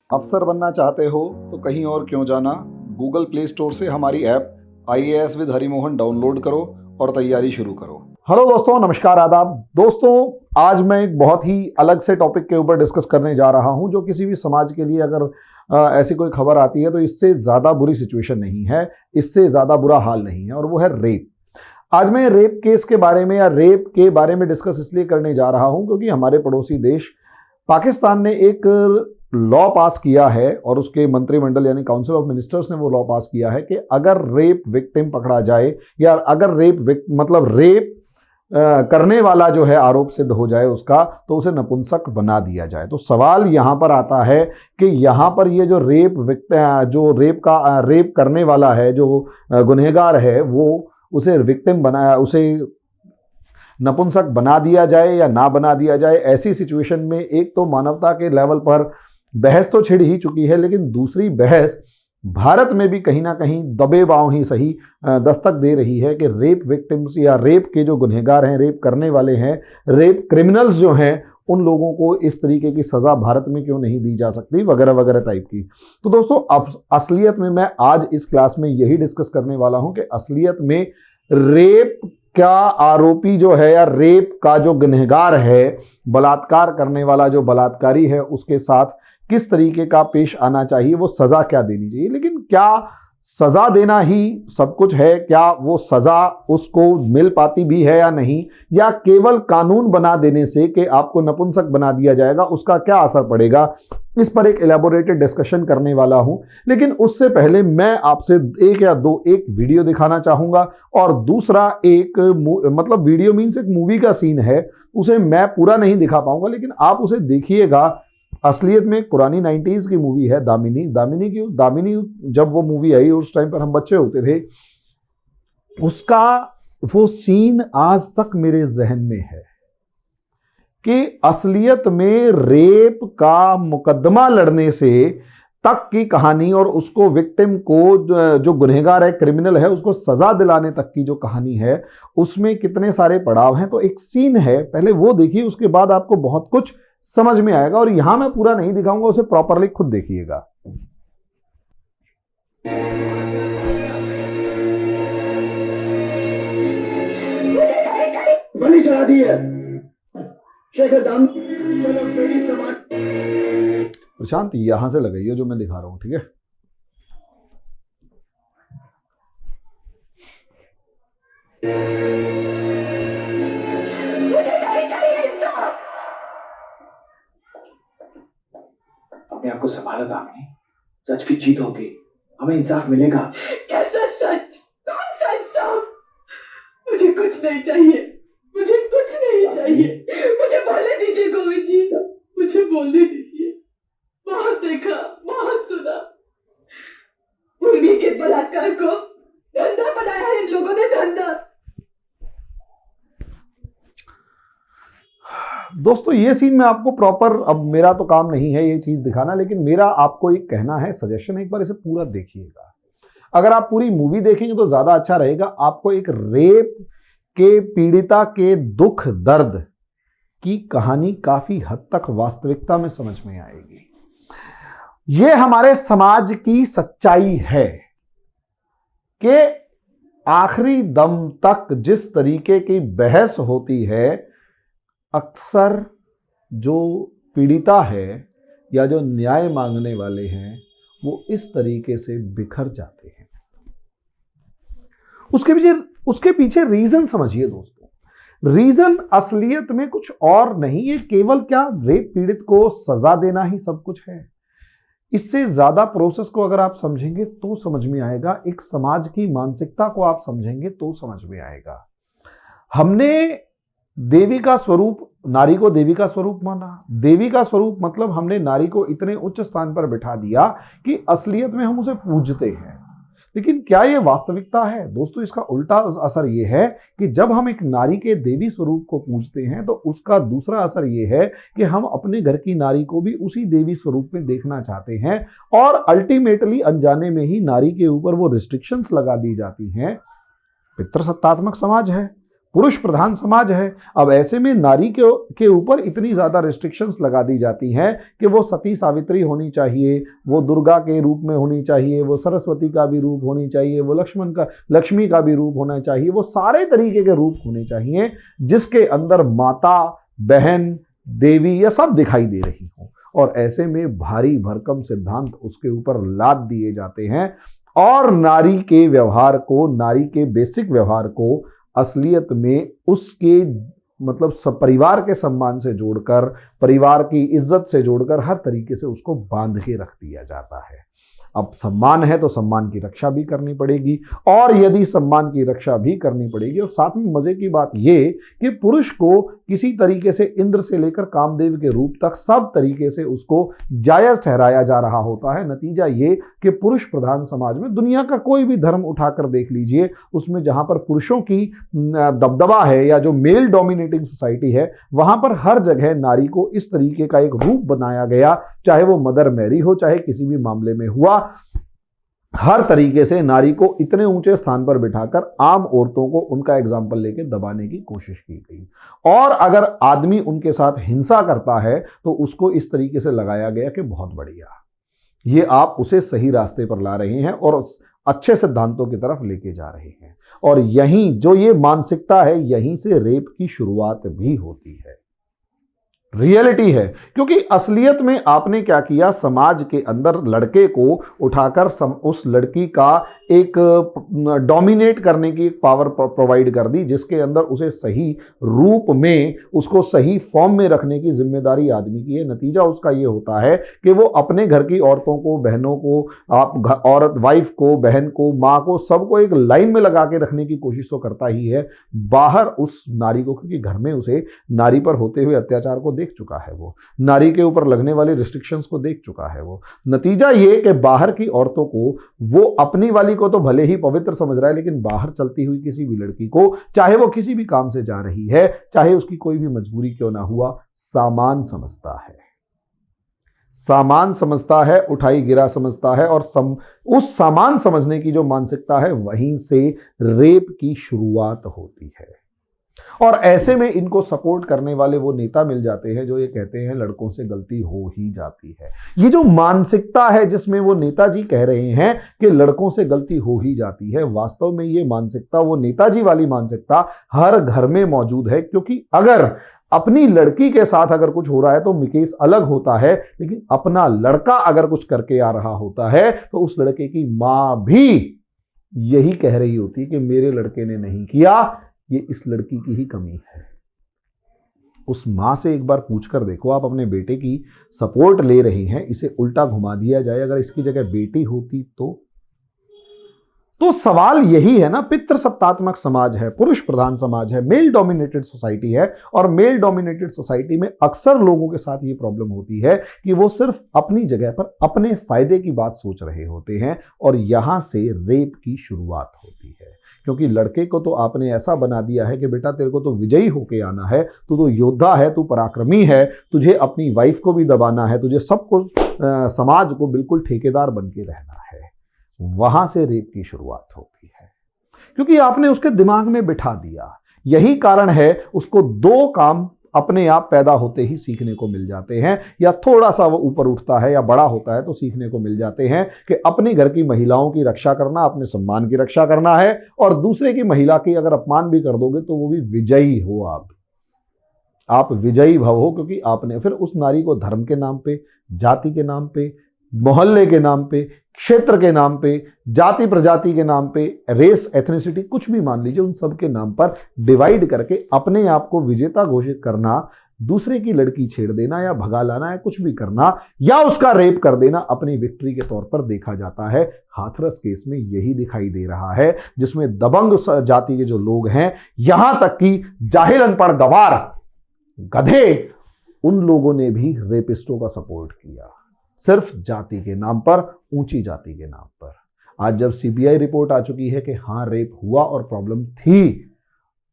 अफसर बनना चाहते हो तो कहीं और क्यों जाना, गूगल प्ले स्टोर से हमारी app IAS with Harimohan download करो और तैयारी शुरू करो। हेलो दोस्तों, नमस्कार, आदाब। दोस्तों, आज मैं एक बहुत ही अलग से टॉपिक के ऊपर डिस्कस करने जा रहा हूं, जो किसी भी समाज के लिए अगर ऐसी कोई खबर आती है तो इससे ज़्यादा बुरी सिचुएशन नहीं है, इससे ज़्यादा बुरा हाल नहीं है, और वो है रेप। आज मैं रेप केस के बारे में या रेप के बारे में डिस्कस इसलिए करने जा रहा हूं क्योंकि हमारे पड़ोसी देश पाकिस्तान ने एक लॉ पास किया है और उसके मंत्रिमंडल यानी काउंसिल ऑफ मिनिस्टर्स ने वो लॉ पास किया है कि अगर रेप विक्टिम पकड़ा जाए या अगर रेप करने वाला जो है आरोप सिद्ध हो जाए उसका, तो उसे नपुंसक बना दिया जाए। तो सवाल यहाँ पर आता है कि यहाँ पर ये जो रेप करने वाला है, जो गुनहगार है, वो उसे विक्टिम बनाया, उसे नपुंसक बना दिया जाए या ना बना दिया जाए। ऐसी सिचुएशन में एक तो मानवता के लेवल पर बहस तो छिड़ ही चुकी है, लेकिन दूसरी बहस भारत में भी कहीं ना कहीं दबे पांव ही सही दस्तक दे रही है कि रेप विक्टिम्स या रेप के जो गुनहगार हैं, रेप करने वाले हैं, रेप क्रिमिनल्स जो हैं, उन लोगों को इस तरीके की सज़ा भारत में क्यों नहीं दी जा सकती, वगैरह वगैरह टाइप की। तो दोस्तों, अब असलियत में मैं आज इस क्लास में यही डिस्कस करने वाला हूं कि असलियत में रेप क्या आरोपी जो है या रेप का जो गुनहगार है, बलात्कार करने वाला जो बलात्कारी है, उसके साथ किस तरीके का पेश आना चाहिए, वो सजा क्या देनी चाहिए। लेकिन क्या सजा देना ही सब कुछ है? क्या वो सजा उसको मिल पाती भी है या नहीं, या केवल कानून बना देने से कि आपको नपुंसक बना दिया जाएगा, उसका क्या असर पड़ेगा? इस पर एक इलेबोरेटेड डिस्कशन करने वाला हूं। लेकिन उससे पहले मैं आपसे एक वीडियो दिखाना चाहूंगा, और दूसरा वीडियो मीन्स एक मूवी का सीन है, उसे मैं पूरा नहीं दिखा पाऊंगा, लेकिन आप उसे देखिएगा। असलियत में पुरानी 90s की मूवी है दामिनी। जब वो मूवी आई उस टाइम पर हम बच्चे होते थे, उसका वो सीन आज तक मेरे जहन में है कि असलियत में रेप का मुकदमा लड़ने से तक की कहानी, और उसको विक्टिम को, जो गुनहगार है, क्रिमिनल है, उसको सजा दिलाने तक की जो कहानी है, उसमें कितने सारे पड़ाव हैं। तो एक सीन है, पहले वो देखिए, उसके बाद आपको बहुत कुछ समझ में आएगा। और यहां मैं पूरा नहीं दिखाऊंगा, उसे प्रॉपरली खुद देखिएगा। बलि चढ़ा दी है शेखर दाम। चलो मेरी समाज। प्रशांत, यहां से लगाइए जो मैं दिखा रहा हूं, ठीक है? अपने आप को संभाला दामिनी, सच की जीत होगी, हमें इंसाफ मिलेगा। कैसा सच? कौन सा इंसाफ? मुझे कुछ नहीं चाहिए, मुझे कुछ नहीं चाहिए। मुझे बोलने दीजिए गोविंद जी, मुझे बोलने दीजिए। बहुत देखा, बहुत सुना। उर्मी के बलात्कार को धंधा बनाया है इन लोगों ने, धंधा। दोस्तों, ये सीन मैं आपको प्रॉपर, अब मेरा तो काम नहीं है ये चीज दिखाना, लेकिन मेरा आपको एक कहना है, सजेशन है, एक बार इसे पूरा देखिएगा। अगर आप पूरी मूवी देखेंगे तो ज्यादा अच्छा रहेगा। आपको एक रेप के पीड़िता के दुख दर्द की कहानी काफी हद तक वास्तविकता में समझ में आएगी। ये हमारे समाज की सच्चाई है कि आखिरी दम तक जिस तरीके की बहस होती है, अक्सर जो पीड़िता है या जो न्याय मांगने वाले हैं, वो इस तरीके से बिखर जाते हैं। उसके पीछे रीजन समझिए दोस्तों। रीजन असलियत में कुछ और नहीं है, केवल क्या रेप पीड़ित को सजा देना ही सब कुछ है? इससे ज्यादा प्रोसेस को अगर आप समझेंगे तो समझ में आएगा, एक समाज की मानसिकता को आप समझेंगे तो समझ में आएगा। हमने देवी का स्वरूप, नारी को देवी का स्वरूप माना। देवी का स्वरूप मतलब हमने नारी को इतने उच्च स्थान पर बिठा दिया कि असलियत में हम उसे पूजते हैं। लेकिन क्या यह वास्तविकता है? दोस्तों, इसका उल्टा असर यह है कि जब हम एक नारी के देवी स्वरूप को पूजते हैं तो उसका दूसरा असर यह है कि हम अपने घर की नारी को भी उसी देवी स्वरूप में देखना चाहते हैं, और अल्टीमेटली अनजाने में ही नारी के ऊपर वो रिस्ट्रिक्शंस लगा दी जाती हैं। पितृसत्तात्मक समाज है, पुरुष प्रधान समाज है। अब ऐसे में नारी के ऊपर इतनी ज्यादा रिस्ट्रिक्शंस लगा दी जाती हैं कि वो सती सावित्री होनी चाहिए, वो दुर्गा के रूप में होनी चाहिए, वो सरस्वती का भी रूप होनी चाहिए, वो लक्ष्मी का भी रूप होना चाहिए, वो सारे तरीके के रूप होने चाहिए जिसके अंदर माता, बहन, देवी ये सब दिखाई दे रही हो। और ऐसे में भारी भरकम सिद्धांत उसके ऊपर लाद दिए जाते हैं और नारी के व्यवहार को, नारी के बेसिक व्यवहार को असलियत में उसके मतलब सब परिवार के सम्मान से जोड़कर, परिवार की इज्जत से जोड़कर हर तरीके से उसको बांध के रख दिया जाता है। अब सम्मान है तो सम्मान की रक्षा भी करनी पड़ेगी, और यदि सम्मान की रक्षा भी करनी पड़ेगी, और साथ में मजे की बात ये कि पुरुष को किसी तरीके से इंद्र से लेकर कामदेव के रूप तक सब तरीके से उसको जायज ठहराया जा रहा होता है। नतीजा ये कि पुरुष प्रधान समाज में दुनिया का कोई भी धर्म उठाकर देख लीजिए, उसमें जहां पर पुरुषों की दबदबा है या जो मेल डोमिनेटिंग सोसाइटी है, वहां पर हर जगह नारी को इस तरीके का एक रूप बनाया गया, चाहे वो मदर मैरी हो, चाहे किसी भी मामले में हुआ, हर तरीके से नारी को इतने ऊंचे स्थान पर बिठाकर आम औरतों को उनका एग्जाम्पल लेके दबाने की कोशिश की गई। और अगर आदमी उनके साथ हिंसा करता है तो उसको इस तरीके से लगाया गया कि बहुत बढ़िया, ये आप उसे सही रास्ते पर ला रहे हैं और अच्छे सिद्धांतों की तरफ लेके जा रहे हैं। और यहीं जो ये मानसिकता है, यहीं से रेप की शुरुआत भी होती है, रियलिटी है। क्योंकि असलियत में आपने क्या किया, समाज के अंदर लड़के को उठाकर उस लड़की का एक डोमिनेट करने की एक पावर प्रोवाइड कर दी, जिसके अंदर उसे सही रूप में, उसको सही फॉर्म में रखने की जिम्मेदारी आदमी की है। नतीजा उसका ये होता है कि वो अपने घर की औरतों को, बहनों को, आप औरत वाइफ को, बहन को, माँ को, सबको एक लाइन में लगा के रखने की कोशिश तो करता ही है, बाहर उस नारी को, क्योंकि घर में उसे नारी पर होते हुए अत्याचार को देख चुका है, वो नारी के ऊपर लगने वाले रिस्ट्रिक्शंस को देख चुका है वो। नतीजा ये कि बाहर की औरतों को, वो अपनी वाली को तो भले ही पवित्र समझ रहा है, लेकिन बाहर चलती हुई किसी भी लड़की को, चाहे वो किसी भी काम से जा रही है, चाहे उसकी कोई भी मजबूरी क्यों ना हुआ, सामान समझता है, सामान समझता है, उठाई गिरा समझता है। और उस सामान समझने की जो मानसिकता है, वहीं से रेप की शुरुआत होती है। और ऐसे में इनको सपोर्ट करने वाले वो नेता मिल जाते हैं जो ये कहते हैं लड़कों से गलती हो ही जाती है। ये जो मानसिकता है जिसमें वो नेताजी कह रहे हैं कि लड़कों से गलती हो ही जाती है, वास्तव में ये मानसिकता, वो नेताजी वाली मानसिकता हर घर में मौजूद है। क्योंकि अगर अपनी लड़की के साथ अगर कुछ हो रहा है तो केस अलग होता है, लेकिन अपना लड़का अगर कुछ करके आ रहा होता है तो उस लड़के की मां भी यही कह रही होती है कि मेरे लड़के ने नहीं किया, ये इस लड़की की ही कमी है। उस मां से एक बार पूछकर देखो, आप अपने बेटे की सपोर्ट ले रही हैं, इसे उल्टा घुमा दिया जाए, अगर इसकी जगह बेटी होती तो सवाल यही है ना। पितृसत्तात्मक समाज है, पुरुष प्रधान समाज है, मेल डोमिनेटेड सोसाइटी है, और मेल डोमिनेटेड सोसाइटी में अक्सर लोगों के साथ ये प्रॉब्लम होती है कि वो सिर्फ अपनी जगह पर अपने फायदे की बात सोच रहे होते हैं, और यहां से रेप की शुरुआत होती है। क्योंकि लड़के को तो आपने ऐसा बना दिया है कि बेटा तेरे को तो विजयी होके आना है, तू तो योद्धा है, तू पराक्रमी है, तुझे अपनी वाइफ को भी दबाना है, तुझे सबको समाज को बिल्कुल ठेकेदार बन के रहना है। वहां से रेप की शुरुआत होती है, क्योंकि आपने उसके दिमाग में बिठा दिया। यही कारण है उसको दो काम अपने आप पैदा होते ही सीखने को मिल जाते हैं, या थोड़ा सा वो ऊपर उठता है या बड़ा होता है तो सीखने को मिल जाते हैं कि अपने घर की महिलाओं की रक्षा करना, अपने सम्मान की रक्षा करना है, और दूसरे की महिला की अगर अपमान भी कर दोगे तो वो भी विजयी हो, आप विजयी भव हो। क्योंकि आपने फिर उस नारी को धर्म के नाम पे, जाति के नाम पे, मोहल्ले के नाम पे, क्षेत्र के नाम पे, जाति प्रजाति के नाम पे, रेस, एथनिसिटी, कुछ भी मान लीजिए, उन सब के नाम पर डिवाइड करके अपने आप को विजेता घोषित करना, दूसरे की लड़की छेड़ देना या भगा लाना या कुछ भी करना या उसका रेप कर देना अपनी विक्ट्री के तौर पर देखा जाता है। हाथरस केस में यही दिखाई दे रहा है, जिसमें दबंग जाति के जो लोग हैं, यहां तक कि जाहिल अनपढ़ गवार गधे, उन लोगों ने भी रेपिस्टों का सपोर्ट किया, सिर्फ जाति के नाम पर, ऊंची जाति के नाम पर। आज जब सीबीआई रिपोर्ट आ चुकी है कि हाँ रेप हुआ और प्रॉब्लम थी,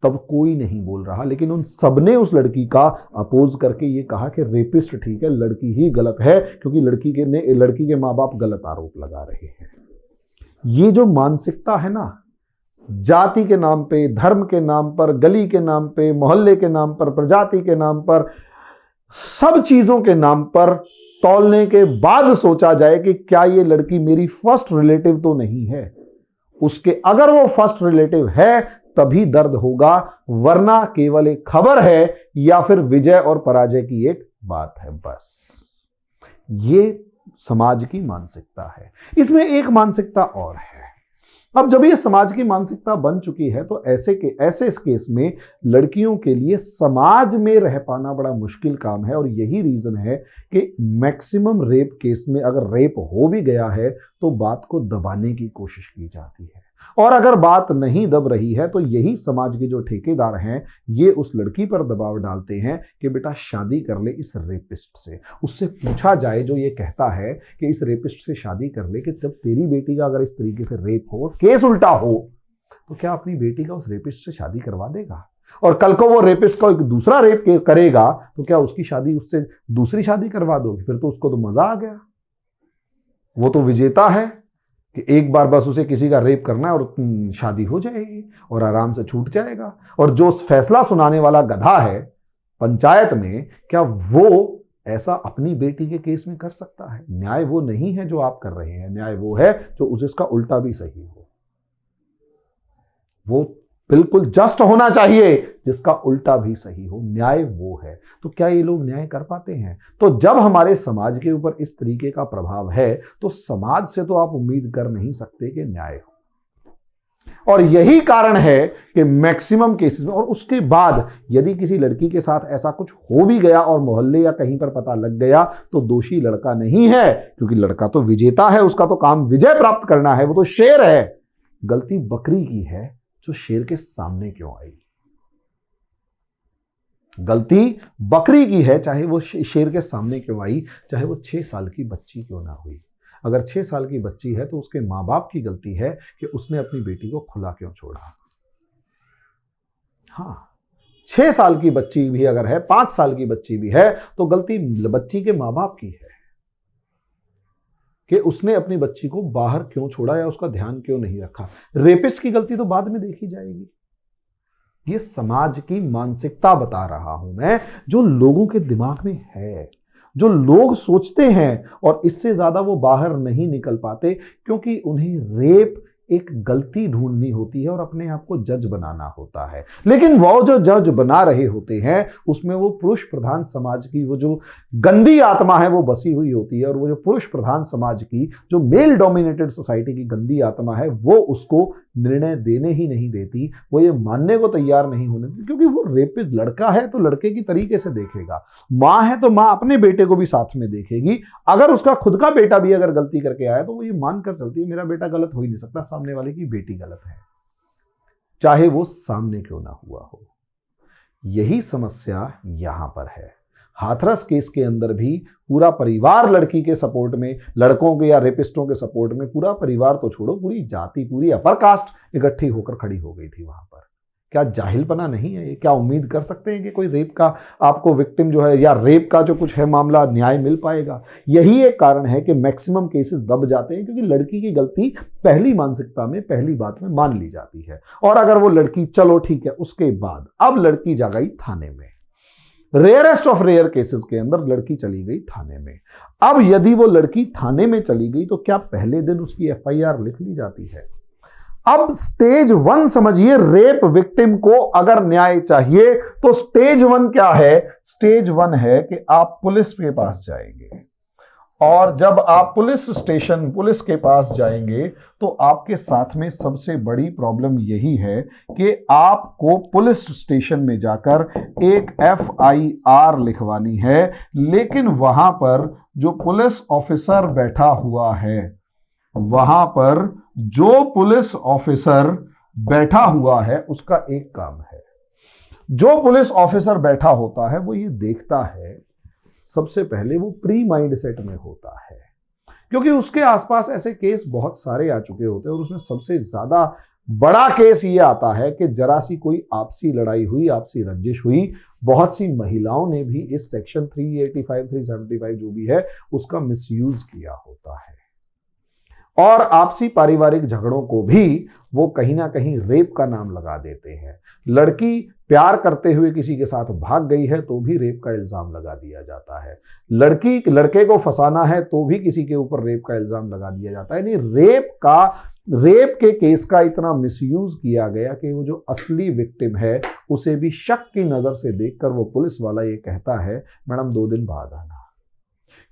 तब कोई नहीं बोल रहा, लेकिन उन सबने उस लड़की का अपोज करके ये कहा कि रेपिस्ट ठीक है, लड़की ही गलत है, क्योंकि लड़की के माँ बाप गलत आरोप लगा रहे हैं। ये जो मानसिकता है ना, जाति के नाम पे, धर्म के नाम पर, गली के नाम पे, मोहल्ले के नाम पर, प्रजाति के नाम पर, सब चीजों के नाम पर तौलने के बाद सोचा जाए कि क्या ये लड़की मेरी फर्स्ट रिलेटिव तो नहीं है। उसके अगर वो फर्स्ट रिलेटिव है तभी दर्द होगा, वरना केवल एक खबर है या फिर विजय और पराजय की एक बात है बस। ये समाज की मानसिकता है। इसमें एक मानसिकता और है। अब जब ये समाज की मानसिकता बन चुकी है तो ऐसे इस केस में लड़कियों के लिए समाज में रह पाना बड़ा मुश्किल काम है। और यही रीजन है कि मैक्सिमम रेप केस में अगर रेप हो भी गया है तो बात को दबाने की कोशिश की जाती है। और अगर बात नहीं दब रही है तो यही समाज के जो ठेकेदार हैं ये उस लड़की पर दबाव डालते हैं कि बेटा शादी कर ले इस रेपिस्ट से। उससे पूछा जाए जो ये कहता है कि इस रेपिस्ट से शादी कर ले कि जब तेरी बेटी का अगर इस तरीके से रेप हो, केस उल्टा हो, तो क्या अपनी बेटी का उस रेपिस्ट से शादी करवा देगा? और कल को वो रेपिस्ट का एक दूसरा रेप करेगा तो क्या उसकी शादी उससे दूसरी शादी करवा दोगे? फिर तो उसको तो मजा आ गया, वो तो विजेता है कि एक बार बस उसे किसी का रेप करना है और शादी हो जाएगी और आराम से छूट जाएगा। और जो फैसला सुनाने वाला गधा है पंचायत में, क्या वो ऐसा अपनी बेटी के केस में कर सकता है? न्याय वो नहीं है जो आप कर रहे हैं, न्याय वो है जो उसका उल्टा भी सही हो। वो बिल्कुल जस्ट होना चाहिए जिसका उल्टा भी सही हो, न्याय वो है। तो क्या ये लोग न्याय कर पाते हैं? तो जब हमारे समाज के ऊपर इस तरीके का प्रभाव है तो समाज से तो आप उम्मीद कर नहीं सकते कि न्याय हो। और यही कारण है कि मैक्सिमम केसेस में, और उसके बाद यदि किसी लड़की के साथ ऐसा कुछ हो भी गया और मोहल्ले या कहीं पर पता लग गया तो दोषी लड़का नहीं है, क्योंकि लड़का तो विजेता है, उसका तो काम विजय प्राप्त करना है, वो तो शेर है। गलती बकरी की है जो शेर के सामने क्यों आई। गलती बकरी की है, चाहे वो शेर के सामने क्यों आई, चाहे वो 6 साल की बच्ची क्यों ना हुई। अगर 6 साल की बच्ची है तो उसके मां बाप की गलती है कि उसने अपनी बेटी को खुला क्यों छोड़ा। हाँ, 6 साल की बच्ची भी अगर है, 5 साल की बच्ची भी है, तो गलती बच्ची के मां बाप की है कि उसने अपनी बच्ची को बाहर क्यों छोड़ा या उसका ध्यान क्यों नहीं रखा। रेपिस्ट की गलती तो बाद में देखी जाएगी। ये समाज की मानसिकता बता रहा हूं मैं, जो लोगों के दिमाग में है, जो लोग सोचते हैं, और इससे ज्यादा वो बाहर नहीं निकल पाते क्योंकि उन्हें रेप एक गलती ढूंढनी होती है और अपने आप को जज बनाना होता है। लेकिन वो जो जज बना रहे होते हैं उसमें वो पुरुष प्रधान समाज की वो जो गंदी आत्मा है वो बसी हुई होती है। और वो जो पुरुष प्रधान समाज की, जो मेल डोमिनेटेड सोसाइटी की गंदी आत्मा है, वो उसको निर्णय देने ही नहीं देती, वो ये मानने को तैयार नहीं होने देती। क्योंकि वो रेपिस्ट लड़का है तो लड़के की तरीके से देखेगा, माँ है तो माँ अपने बेटे को भी साथ में देखेगी। अगर उसका खुद का बेटा भी अगर गलती करके आया तो वो ये मानकर चलती है मेरा बेटा गलत हो ही नहीं सकता, सामने वाले की बेटी गलत है, चाहे वो सामने क्यों ना हुआ हो। यही समस्या यहां पर है। हाथरस केस के अंदर भी पूरा परिवार लड़की के सपोर्ट में, लड़कों के या रेपिस्टों के सपोर्ट में, पूरा परिवार तो छोड़ो, पूरी जाति, पूरी अपर कास्ट इकट्ठी होकर खड़ी हो गई थी वहां पर। क्या जाहिलपना नहीं है ये? क्या उम्मीद कर सकते हैं कि कोई रेप का आपको विक्टिम जो है या रेप का जो कुछ है मामला न्याय मिल पाएगा? यही एक कारण है कि मैक्सिमम केसेस दब जाते हैं, क्योंकि लड़की की गलती पहली मानसिकता में, पहली बात में मान ली जाती है। और अगर वो लड़की, चलो ठीक है, उसके बाद अब लड़की जा गई थाने में, रेयरेस्ट ऑफ रेयर केसेस के अंदर लड़की चली गई थाने में। अब यदि वो लड़की थाने में चली गई तो क्या पहले दिन उसकी एफआईआर लिख ली जाती है? अब स्टेज 1 समझिए, रेप विक्टिम को अगर न्याय चाहिए तो स्टेज 1 क्या है? स्टेज 1 है कि आप पुलिस के पास जाएंगे, और जब आप पुलिस के पास जाएंगे तो आपके साथ में सबसे बड़ी प्रॉब्लम यही है कि आपको पुलिस स्टेशन में जाकर एक एफआईआर लिखवानी है। लेकिन वहां पर जो पुलिस ऑफिसर बैठा हुआ है, वहां पर जो पुलिस ऑफिसर बैठा हुआ है उसका एक काम है। जो पुलिस ऑफिसर बैठा होता है वो ये देखता है, सबसे पहले वो प्री माइंड सेट में होता है, क्योंकि उसके आसपास ऐसे केस बहुत सारे आ चुके होते हैं। और उसमें सबसे ज्यादा बड़ा केस ये आता है कि जरा सी कोई आपसी लड़ाई हुई, आपसी रंजिश हुई, बहुत सी महिलाओं ने भी इस सेक्शन 385, 375 जो भी है उसका मिसयूज किया होता है। और आपसी पारिवारिक झगड़ों को भी वो कहीं ना कहीं रेप का नाम लगा देते हैं। लड़की प्यार करते हुए किसी के साथ भाग गई है तो भी रेप का इल्जाम लगा दिया जाता है। लड़की लड़के को फंसाना है तो भी किसी के ऊपर रेप का इल्जाम लगा दिया जाता है। यानी रेप के केस का इतना मिसयूज किया गया कि वो जो असली विक्टिम है उसे भी शक की नजर से देखकर वो पुलिस वाला ये कहता है मैडम 2 दिन बाद आना,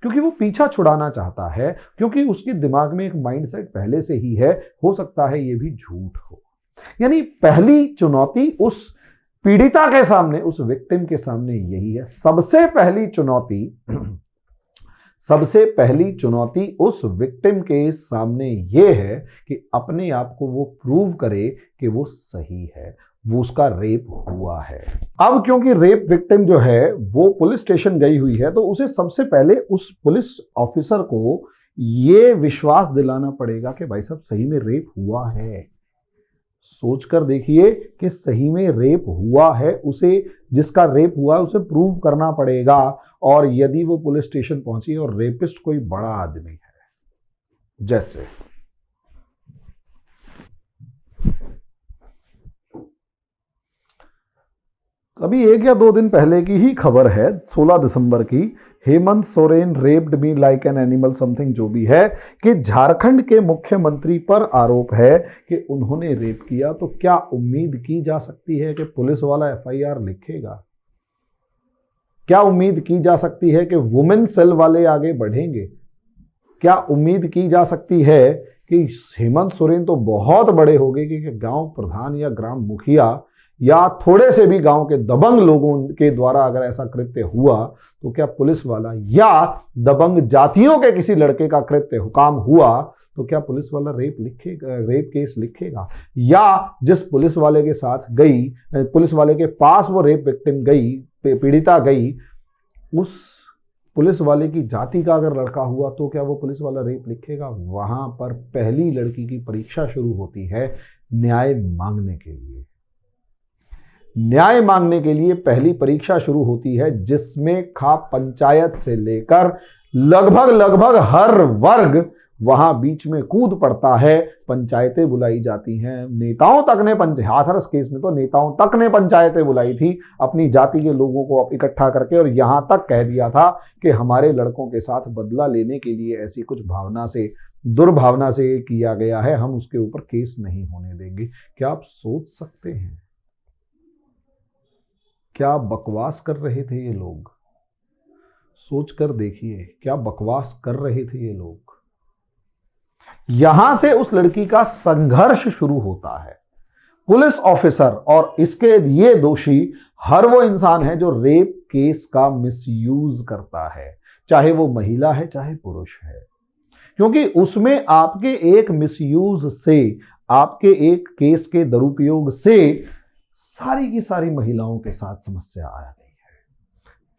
क्योंकि वो पीछा छुड़ाना चाहता है, क्योंकि उसके दिमाग में एक माइंडसेट पहले से ही है, हो सकता है ये भी झूठ हो। यानी पहली चुनौती उस पीड़िता के सामने, उस विक्टिम के सामने यही है। सबसे पहली चुनौती उस विक्टिम के सामने यह है कि अपने आप को वो प्रूव करे कि वो सही है, वो उसका रेप हुआ है। अब क्योंकि रेप विक्टिम जो है वो पुलिस स्टेशन गई हुई है, तो उसे सबसे पहले उस पुलिस ऑफिसर को ये विश्वास दिलाना पड़ेगा कि भाई साहब सही में रेप हुआ है। सोचकर देखिए कि सही में रेप हुआ है, उसे जिसका रेप हुआ है उसे प्रूव करना पड़ेगा। और यदि वो पुलिस स्टेशन पहुंची और रेपिस्ट कोई बड़ा आदमी है, जैसे अभी 1 या 2 दिन पहले की ही खबर है, 16 दिसंबर की, Hemant Soren raped me like an animal something जो भी है, कि झारखंड के मुख्यमंत्री पर आरोप है कि उन्होंने रेप किया। तो क्या उम्मीद की जा सकती है कि पुलिस वाला एफआईआर लिखेगा? क्या उम्मीद की जा सकती है कि वुमेन सेल वाले आगे बढ़ेंगे? क्या उम्मीद की जा सकती है कि हेमंत सोरेन तो बहुत बड़े हो गए कि गांव प्रधान या ग्राम मुखिया या थोड़े से भी गांव के दबंग लोगों के द्वारा अगर ऐसा कृत्य हुआ तो क्या पुलिस वाला, या दबंग जातियों के किसी लड़के का कृत्य हुकाम हुआ तो क्या पुलिस वाला रेप केस लिखेगा? या जिस पुलिस वाले के साथ गई, पुलिस वाले के पास वो रेप विक्टिम गई, पीड़िता गई, उस पुलिस वाले की जाति का अगर लड़का हुआ तो क्या वो पुलिस वाला रेप लिखेगा? वहां पर पहली लड़की की परीक्षा शुरू होती है न्याय मांगने के लिए। न्याय मांगने के लिए पहली परीक्षा शुरू होती है, जिसमें खाप पंचायत से लेकर लगभग हर वर्ग वहां बीच में कूद पड़ता है। पंचायतें बुलाई जाती हैं, नेताओं तक ने, हाथरस केस में तो नेताओं तक ने पंचायतें बुलाई थी अपनी जाति के लोगों को इकट्ठा करके, और यहां तक कह दिया था कि हमारे लड़कों के साथ बदला लेने के लिए ऐसी कुछ भावना से, दुर्भावना से किया गया है, हम उसके ऊपर केस नहीं होने देंगे। क्या आप सोच सकते हैं क्या बकवास कर रहे थे ये लोग? सोच कर देखिए क्या बकवास कर रहे थे ये लोग। यहां से उस लड़की का संघर्ष शुरू होता है। पुलिस ऑफिसर और इसके ये दोषी हर वो इंसान है जो रेप केस का मिसयूज करता है, चाहे वो महिला है चाहे पुरुष है, क्योंकि उसमें आपके एक मिसयूज से, आपके एक केस के दुरुपयोग से सारी की सारी महिलाओं के साथ समस्या आ गई है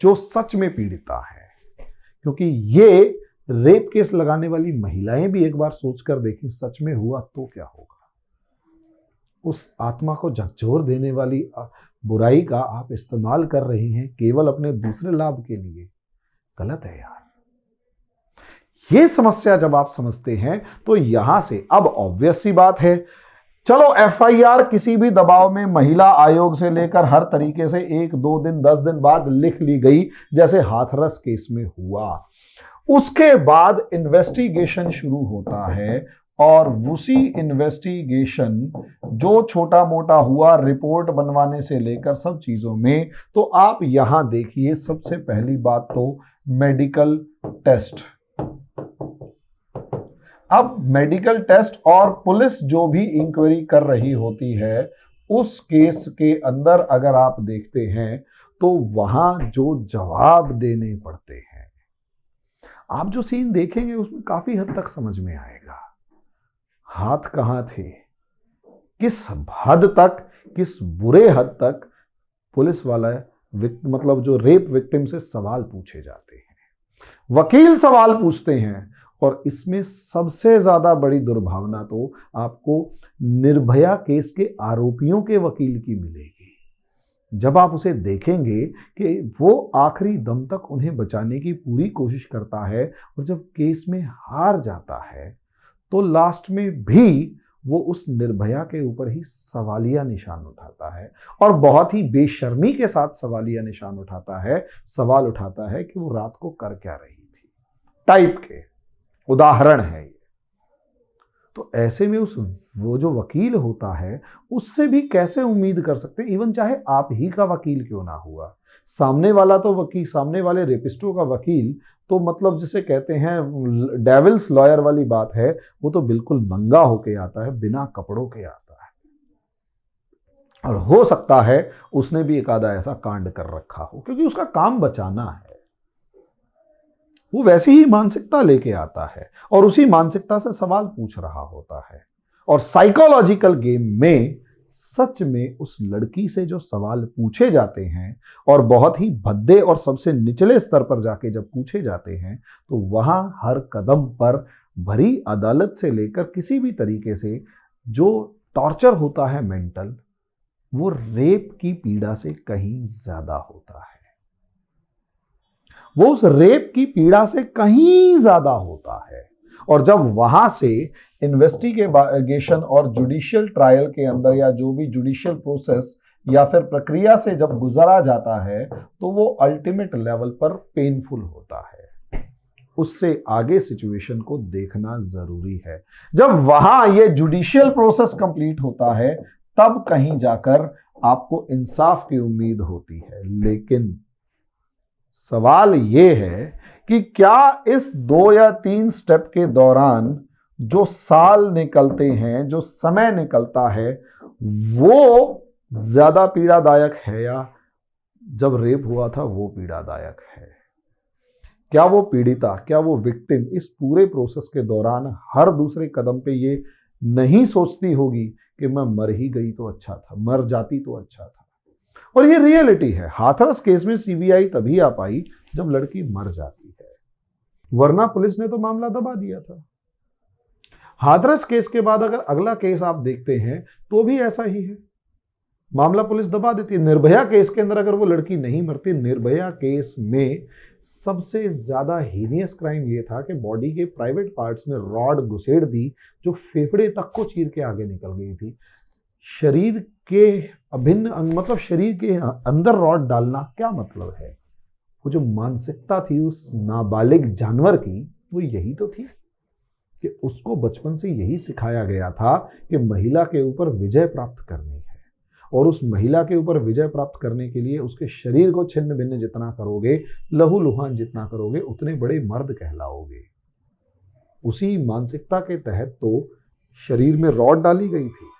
जो सच में पीड़िता है। क्योंकि ये रेप केस लगाने वाली महिलाएं भी एक बार सोचकर देखें सच में हुआ तो क्या होगा। उस आत्मा को झकझोर देने वाली बुराई का आप इस्तेमाल कर रहे हैं केवल अपने दूसरे लाभ के लिए। गलत है यार। ये समस्या जब आप समझते हैं तो यहां से अब ऑब्वियस सी बात है, चलो एफआईआर किसी भी दबाव में महिला आयोग से लेकर हर तरीके से 1, 2 दिन 10 दिन बाद लिख ली गई, जैसे हाथरस केस में हुआ। उसके बाद इन्वेस्टिगेशन शुरू होता है और उसी इन्वेस्टिगेशन जो छोटा मोटा हुआ रिपोर्ट बनवाने से लेकर सब चीजों में, तो आप यहां देखिए सबसे पहली बात तो मेडिकल टेस्ट। अब मेडिकल टेस्ट और पुलिस जो भी इंक्वायरी कर रही होती है उस केस के अंदर अगर आप देखते हैं तो वहां जो जवाब देने पड़ते हैं, आप जो सीन देखेंगे उसमें काफी हद तक समझ में आएगा हाथ कहां थे, किस हद तक, किस बुरे हद तक पुलिस वाला मतलब जो रेप विक्टिम से सवाल पूछे जाते हैं, वकील सवाल पूछते हैं। और इसमें सबसे ज्यादा बड़ी दुर्भावना तो आपको निर्भया केस के आरोपियों के वकील की मिलेगी। जब आप उसे देखेंगे कि वो आखिरी दम तक उन्हें बचाने की पूरी कोशिश करता है और जब केस में हार जाता है तो लास्ट में भी वो उस निर्भया के ऊपर ही सवालिया निशान उठाता है, और बहुत ही बेशर्मी के साथ सवालिया निशान उठाता है, सवाल उठाता है कि वो रात को कर क्या रही थी, टाइप के उदाहरण है ये। तो ऐसे में वो जो वकील होता है उससे भी कैसे उम्मीद कर सकते हैं, इवन चाहे आप ही का वकील क्यों ना हुआ, सामने वाला तो वकील, सामने वाले रेपिस्टों का वकील तो मतलब जिसे कहते हैं डेविल्स लॉयर वाली बात है, वो तो बिल्कुल नंगा होके आता है, बिना कपड़ों के आता है, और हो सकता है उसने भी एक आधा ऐसा कांड कर रखा हो, क्योंकि उसका काम बचाना है। वो वैसी ही मानसिकता लेके आता है और उसी मानसिकता से सवाल पूछ रहा होता है, और साइकोलॉजिकल गेम में सच में उस लड़की से जो सवाल पूछे जाते हैं और बहुत ही भद्दे और सबसे निचले स्तर पर जाके जब पूछे जाते हैं, तो वहां हर कदम पर भरी अदालत से लेकर किसी भी तरीके से जो टॉर्चर होता है मेंटल, वो रेप की पीड़ा से कहीं ज्यादा होता है। वो उस रेप की पीड़ा से कहीं ज्यादा होता है। और जब वहां से इन्वेस्टिगेशन और जुडिशियल ट्रायल के अंदर या जो भी जुडिशियल प्रोसेस या फिर प्रक्रिया से जब गुजरा जाता है, तो वो अल्टीमेट लेवल पर पेनफुल होता है। उससे आगे सिचुएशन को देखना जरूरी है। जब वहां ये जुडिशियल प्रोसेस कंप्लीट होता है, तब कहीं जाकर आपको इंसाफ की उम्मीद होती है। लेकिन सवाल ये है कि क्या इस 2 या 3 स्टेप के दौरान जो साल निकलते हैं, जो समय निकलता है, वो ज्यादा पीड़ादायक है या जब रेप हुआ था वो पीड़ादायक है? क्या वो पीड़िता, क्या वो विक्टिम इस पूरे प्रोसेस के दौरान हर दूसरे कदम पे ये नहीं सोचती होगी कि मैं मर ही गई तो अच्छा था, मर जाती तो अच्छा था? और ये रियलिटी है। हाथरस केस में सीबीआई तभी आ पाई जब लड़की मर जाती है, वरना पुलिस ने तो मामला दबा दिया था। हाथरस केस के बाद अगर अगला केस आप देखते हैं तो भी ऐसा ही है, मामला पुलिस दबा देती है। निर्भया केस के अंदर अगर वो लड़की नहीं मरती, निर्भया केस में सबसे ज्यादा हीनियस क्राइम ये था कि बॉडी के प्राइवेट पार्ट्स में रॉड घुसेड़ दी जो फेफड़े तक को चीर के आगे निकल गई थी। शरीर के अभिन्न अंग, मतलब शरीर के अंदर रॉड डालना क्या मतलब है? वो जो मानसिकता थी उस नाबालिग जानवर की, वो यही तो थी कि उसको बचपन से यही सिखाया गया था कि महिला के ऊपर विजय प्राप्त करनी है, और उस महिला के ऊपर विजय प्राप्त करने के लिए उसके शरीर को छिन्न भिन्न जितना करोगे, लहू लुहान जितना करोगे, उतने बड़े मर्द कहलाओगे। उसी मानसिकता के तहत तो शरीर में रॉड डाली गई थी,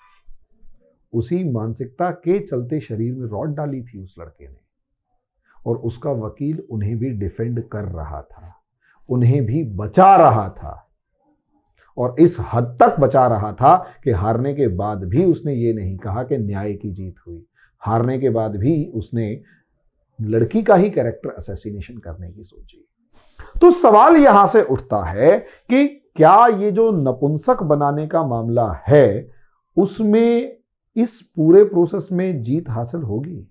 उसी मानसिकता के चलते शरीर में रॉड डाली थी उस लड़के ने, और उसका वकील उन्हें भी डिफेंड कर रहा था, उन्हें भी बचा रहा था, और इस हद तक बचा रहा था कि हारने के बाद भी उसने ये नहीं कहा कि न्याय की जीत हुई। हारने के बाद भी उसने लड़की का ही कैरेक्टर असैसिनेशन करने की सोची। तो सवाल यहां से उठता है कि क्या ये जो नपुंसक बनाने का मामला है, उसमें इस पूरे प्रोसेस में जीत हासिल होगी?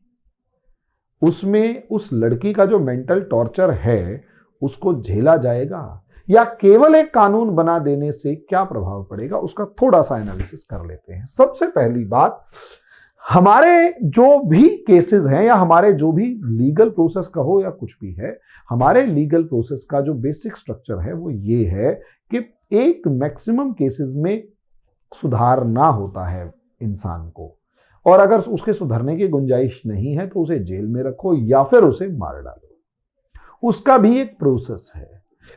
उसमें उस लड़की का जो मेंटल टॉर्चर है उसको झेला जाएगा, या केवल एक कानून बना देने से क्या प्रभाव पड़ेगा? उसका थोड़ा सा एनालिसिस कर लेते हैं। सबसे पहली बात, हमारे जो भी केसेस हैं या हमारे जो भी लीगल प्रोसेस कहो या कुछ भी है, हमारे लीगल प्रोसेस का जो बेसिक स्ट्रक्चर है वो ये है कि एक मैक्सिमम केसेस में सुधारना होता है इंसान को, और अगर उसके सुधरने की गुंजाइश नहीं है तो उसे जेल में रखो या फिर उसे मार डालो। उसका भी एक प्रोसेस है।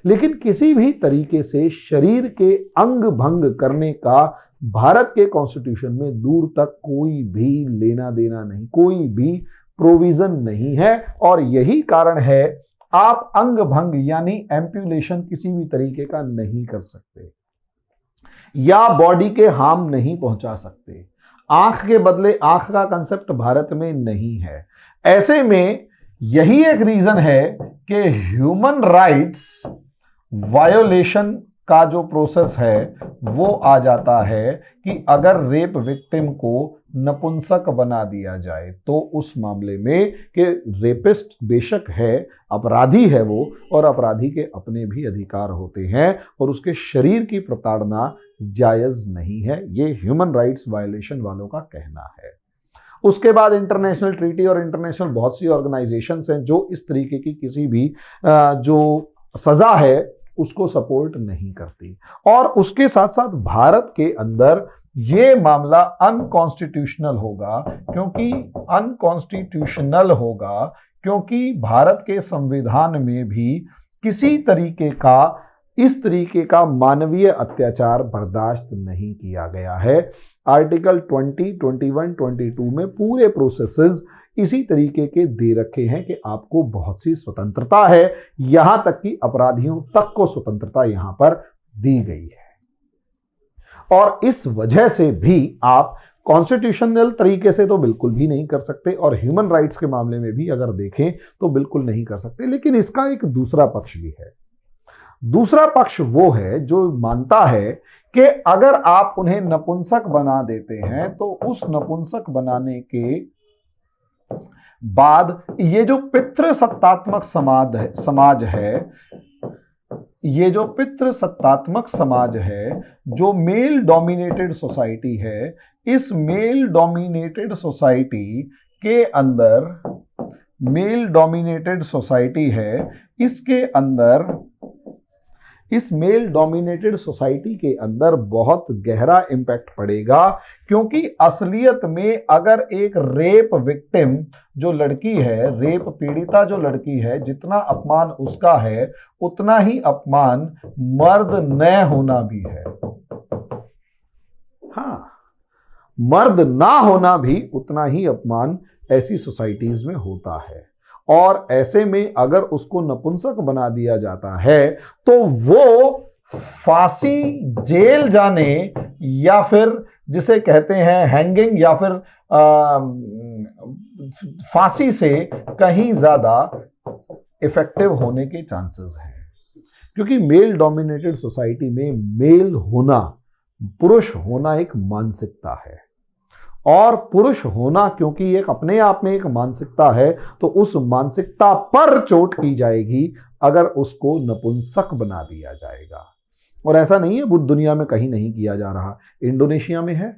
लेकिन किसी भी तरीके से शरीर के अंग भंग करने का भारत के कॉन्स्टिट्यूशन में दूर तक कोई भी लेना देना नहीं, कोई भी प्रोविजन नहीं है। और यही कारण है आप अंग भंग यानी एम्पुलेशन किसी भी तरीके का नहीं कर सकते या बॉडी के हार्म नहीं पहुंचा सकते। आंख के बदले आंख का कंसेप्ट भारत में नहीं है। ऐसे में यही एक रीजन है कि ह्यूमन राइट्स वायोलेशन का जो प्रोसेस है वो आ जाता है कि अगर रेप विक्टिम को नपुंसक बना दिया जाए तो उस मामले में कि रेपिस्ट बेशक है, अपराधी है वो, और अपराधी के अपने भी अधिकार होते हैं और उसके शरीर की प्रताड़ना जायज़ नहीं है। ये ह्यूमन राइट्स वायलेशन वालों का कहना है। उसके बाद इंटरनेशनल ट्रीटी और इंटरनेशनल बहुत सी ऑर्गेनाइजेशंस हैं जो इस तरीके की किसी भी जो सज़ा है उसको सपोर्ट नहीं करती। और उसके साथ साथ भारत के अंदर ये मामला अनकॉन्स्टिट्यूशनल होगा, क्योंकि भारत के संविधान में भी किसी तरीके का इस तरीके का मानवीय अत्याचार बर्दाश्त नहीं किया गया है। आर्टिकल 20, 21, 22 में पूरे प्रोसेसेस इसी तरीके के दे रखे हैं कि आपको बहुत सी स्वतंत्रता है, यहां तक कि अपराधियों तक को स्वतंत्रता यहां पर दी गई है। और इस वजह से भी आप कॉन्स्टिट्यूशनल तरीके से तो बिल्कुल भी नहीं कर सकते और ह्यूमन राइट्स के मामले में भी अगर देखें तो बिल्कुल नहीं कर सकते। लेकिन इसका एक दूसरा पक्ष भी है। दूसरा पक्ष वो है जो मानता है कि अगर आप उन्हें नपुंसक बना देते हैं तो उस नपुंसक बनाने के बाद ये जो पितृसत्तात्मक समाज है, जो मेल डोमिनेटेड सोसाइटी है, इस मेल डोमिनेटेड सोसाइटी के अंदर इस मेल डोमिनेटेड सोसाइटी के अंदर बहुत गहरा इंपैक्ट पड़ेगा। क्योंकि असलियत में अगर एक रेप विक्टिम जो लड़की है, रेप पीड़िता जो लड़की है, जितना अपमान उसका है उतना ही अपमान मर्द न होना भी है। हाँ, मर्द ना होना भी उतना ही अपमान ऐसी सोसाइटीज में होता है। और ऐसे में अगर उसको नपुंसक बना दिया जाता है तो वो फांसी, जेल जाने या फिर जिसे कहते हैं हैंगिंग या फिर फांसी से कहीं ज्यादा इफेक्टिव होने के चांसेस हैं। क्योंकि मेल डोमिनेटेड सोसाइटी में मेल होना, पुरुष होना एक मानसिकता है और पुरुष होना क्योंकि एक अपने आप में एक मानसिकता है तो उस मानसिकता पर चोट की जाएगी अगर उसको नपुंसक बना दिया जाएगा। और ऐसा नहीं है बुद्ध दुनिया में कहीं नहीं किया जा रहा, इंडोनेशिया में है,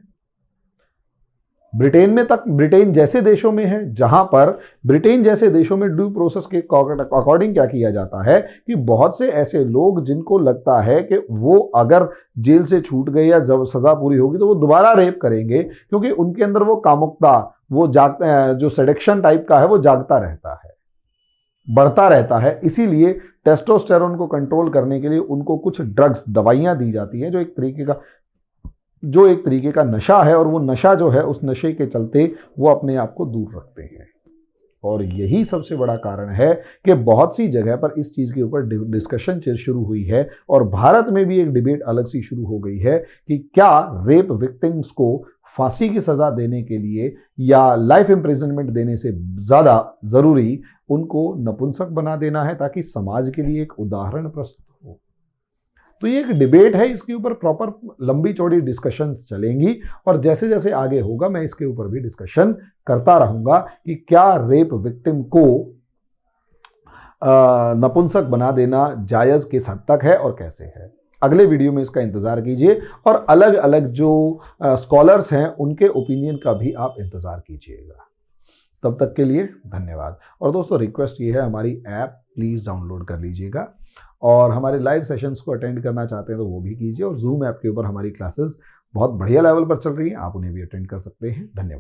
ब्रिटेन जैसे देशों में है, जहां पर ब्रिटेन जैसे देशों में ड्यू प्रोसेस के अकॉर्डिंग क्या किया जाता है कि बहुत से ऐसे लोग जिनको लगता है कि वो अगर जेल से छूट गए या जब सजा पूरी होगी तो वो दोबारा रेप करेंगे, क्योंकि उनके अंदर वो कामुकता, वो जो सेडक्शन टाइप का है वो जागता रहता है, बढ़ता रहता है। इसीलिए टेस्टोस्टेरोन को कंट्रोल करने के लिए उनको कुछ ड्रग्स, दवाइयां दी जाती हैं जो एक तरीके का नशा है। और वो नशा जो है उस नशे के चलते वो अपने आप को दूर रखते हैं। और यही सबसे बड़ा कारण है कि बहुत सी जगह पर इस चीज़ के ऊपर डिस्कशन शुरू हुई है और भारत में भी एक डिबेट अलग सी शुरू हो गई है कि क्या रेप विक्टिम्स को फांसी की सज़ा देने के लिए या लाइफ इम्प्रिजनमेंट देने से ज़्यादा ज़रूरी उनको नपुंसक बना देना है ताकि समाज के लिए एक उदाहरण प्रस्तुत हो। तो ये एक डिबेट है, इसके ऊपर प्रॉपर लंबी चौड़ी डिस्कशंस चलेंगी और जैसे जैसे आगे होगा मैं इसके ऊपर भी डिस्कशन करता रहूंगा कि क्या रेप विक्टिम को नपुंसक बना देना जायज़ किस हद तक है और कैसे है। अगले वीडियो में इसका इंतज़ार कीजिए और अलग अलग जो स्कॉलर्स हैं उनके ओपिनियन का भी आप इंतज़ार कीजिएगा। तब तक के लिए धन्यवाद। और दोस्तों रिक्वेस्ट ये है, हमारी ऐप प्लीज़ डाउनलोड कर लीजिएगा और हमारे लाइव सेशंस को अटेंड करना चाहते हैं तो वो भी कीजिए। और जूम ऐप के ऊपर हमारी क्लासेस बहुत बढ़िया लेवल पर चल रही हैं, आप उन्हें भी अटेंड कर सकते हैं। धन्यवाद।